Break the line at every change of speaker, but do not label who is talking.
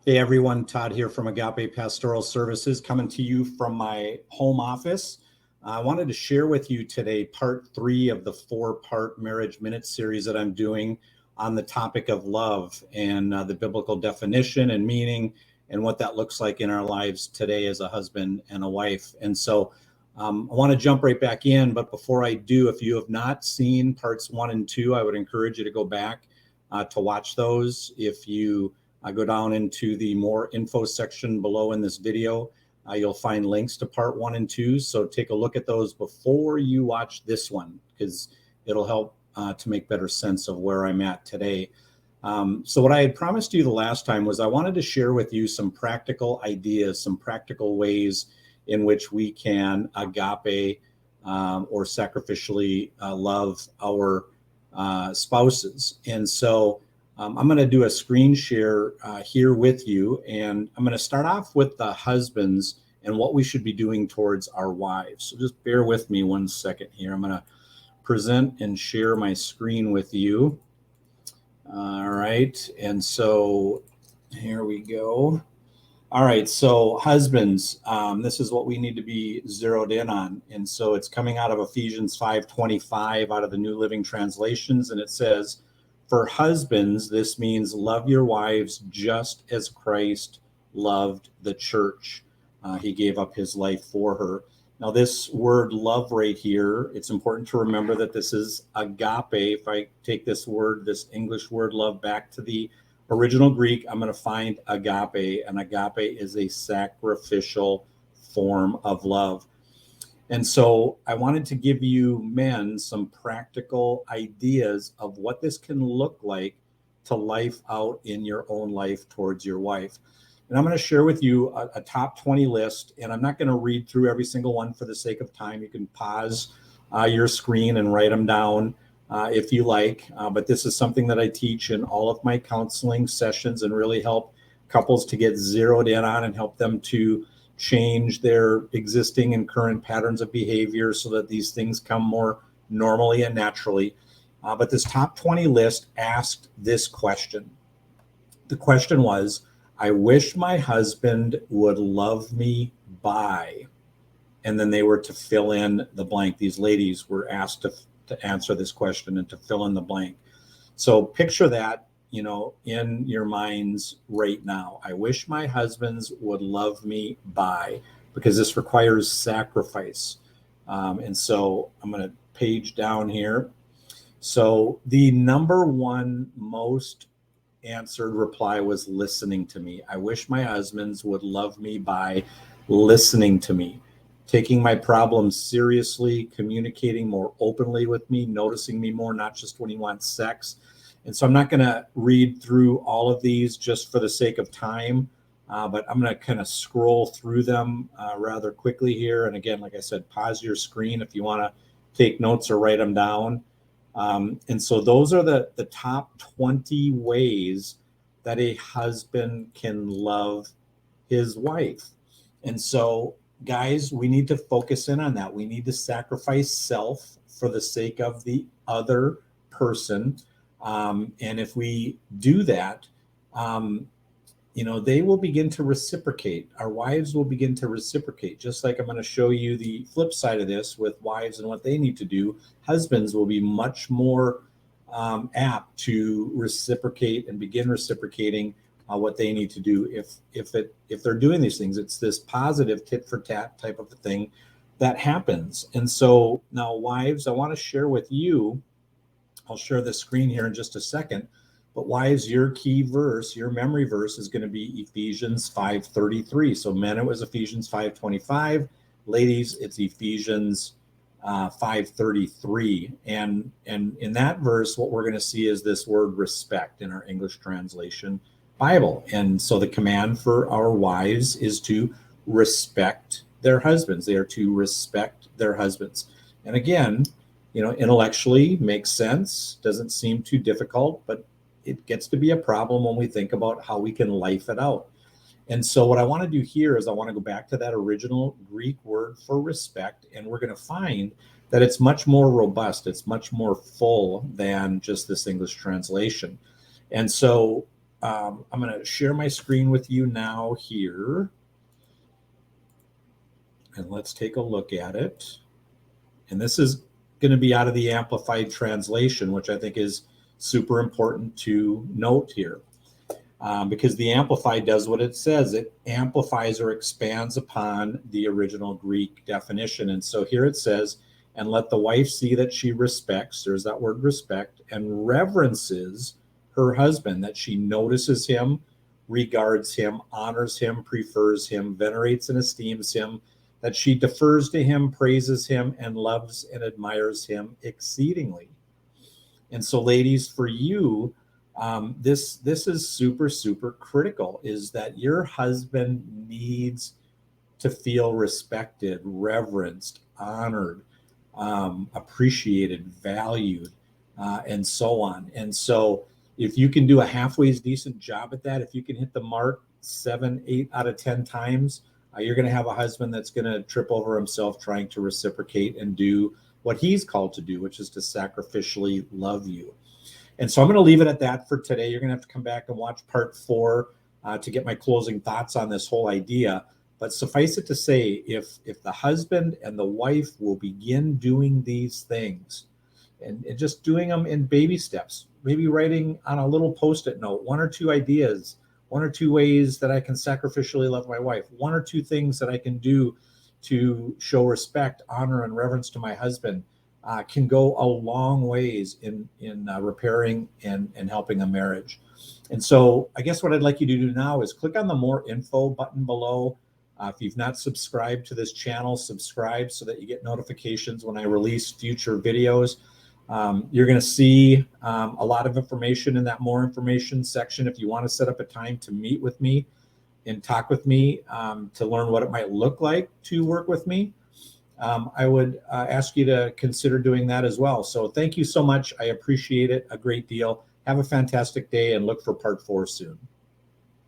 Hey everyone, Todd here from Agape Pastoral Services, coming to you from my home office. I wanted to share with you today part 3 of the 4-part Marriage Minute series that I'm doing on the topic of love and the biblical definition and meaning and what that looks like in our lives today as a husband and a wife. And so I want to jump right back in, but before I do, if you have not seen parts 1 and 2, I would encourage you to go back to watch those. If you go down into the more info section below in this video, you'll find links to part 1 and 2. So take a look at those before you watch this one, because it'll help to make better sense of where I'm at today. So what I had promised you the last time was I wanted to share with you some practical ideas, some practical ways in which we can agape or sacrificially love our spouses. And so I'm going to do a screen share here with you, and I'm going to start off with the husbands and what we should be doing towards our wives. So just bear with me 1 second here. I'm going to present and share my screen with you. All right, and so here we go. All right, so husbands, this is what we need to be zeroed in on. And so it's coming out of Ephesians 5:25 out of the New Living Translations, and it says, "For husbands, this means love your wives just as Christ loved the church. He gave up his life for her." Now, this word love right here, it's important to remember that this is agape. If I take this word, this English word love, back to the original Greek, I'm going to find agape, and agape is a sacrificial form of love. And so I wanted to give you men some practical ideas of what this can look like to life out in your own life towards your wife. And I'm going to share with you a top 20 list, and I'm not going to read through every single one for the sake of time. You can pause your screen and write them down if you like. But this is something that I teach in all of my counseling sessions and really help couples to get zeroed in on and help them to change their existing and current patterns of behavior so that these things come more normally and naturally. But this top 20 list asked this question. The question was, I wish my husband would love me by, and then they were to fill in the blank. These ladies were asked to answer this question and to fill in the blank. So picture that, in your minds right now. I wish my husbands would love me by, because this requires sacrifice. And so I'm going to page down here. So the number one most answered reply was listening to me. I wish my husbands would love me by listening to me, taking my problems seriously, communicating more openly with me, noticing me more, not just when he wants sex. And so I'm not going to read through all of these just for the sake of time, but I'm going to kind of scroll through them rather quickly here. And again, like I said, pause your screen if you want to take notes or write them down. And so those are the top 20 ways that a husband can love his wife. And so, guys, we need to focus in on that. We need to sacrifice self for the sake of the other person. And if we do that, they will begin to reciprocate. Our wives will begin to reciprocate. Just like I'm going to show you the flip side of this with wives and what they need to do. Husbands will be much more apt to reciprocate and begin reciprocating what they need to do if they're doing these things. It's this positive tit for tat type of a thing that happens. And so now, wives, I want to share with you, I'll share the screen here in just a second, but wives, your key verse, your memory verse is going to be Ephesians 5:33. So men, it was Ephesians 5:25. Ladies, it's Ephesians 5:33. And in that verse, what we're going to see is this word respect in our English translation Bible. And so the command for our wives is to respect their husbands. They are to respect their husbands. And again, intellectually makes sense, doesn't seem too difficult, but it gets to be a problem when we think about how we can life it out. And so what I want to do here is I want to go back to that original Greek word for respect, and we're going to find that it's much more robust. It's much more full than just this English translation. And so I'm going to share my screen with you now here. And let's take a look at it. And this is going to be out of the Amplified Translation, which I think is super important to note here. Because the Amplified does what it says. It amplifies or expands upon the original Greek definition. And so here it says, and let the wife see that she respects, there's that word respect, and reverences her husband, that she notices him, regards him, honors him, prefers him, venerates and esteems him, that she defers to him, praises him, and loves and admires him exceedingly. And so, ladies, for you, this is super, super critical, is that your husband needs to feel respected, reverenced, honored, appreciated, valued, and so on. And so if you can do a halfway decent job at that, if you can hit the mark 7, 8 out of 10 times, you're going to have a husband that's going to trip over himself trying to reciprocate and do what he's called to do, which is to sacrificially love you. And so I'm going to leave it at that for today. You're going to have to come back and watch part 4 to get my closing thoughts on this whole idea. But suffice it to say, if the husband and the wife will begin doing these things and just doing them in baby steps, maybe writing on a little Post-it note, 1 or 2 ideas, 1 or 2 ways that I can sacrificially love my wife, 1 or 2 things that I can do to show respect, honor, and reverence to my husband, can go a long ways in repairing and helping a marriage. And so I guess what I'd like you to do now is click on the more info button below. If you've not subscribed to this channel, subscribe so that you get notifications when I release future videos. You're going to see a lot of information in that more information section. If you want to set up a time to meet with me and talk with me to learn what it might look like to work with me, I would ask you to consider doing that as well. So thank you so much. I appreciate it a great deal. Have a fantastic day and look for part 4 soon.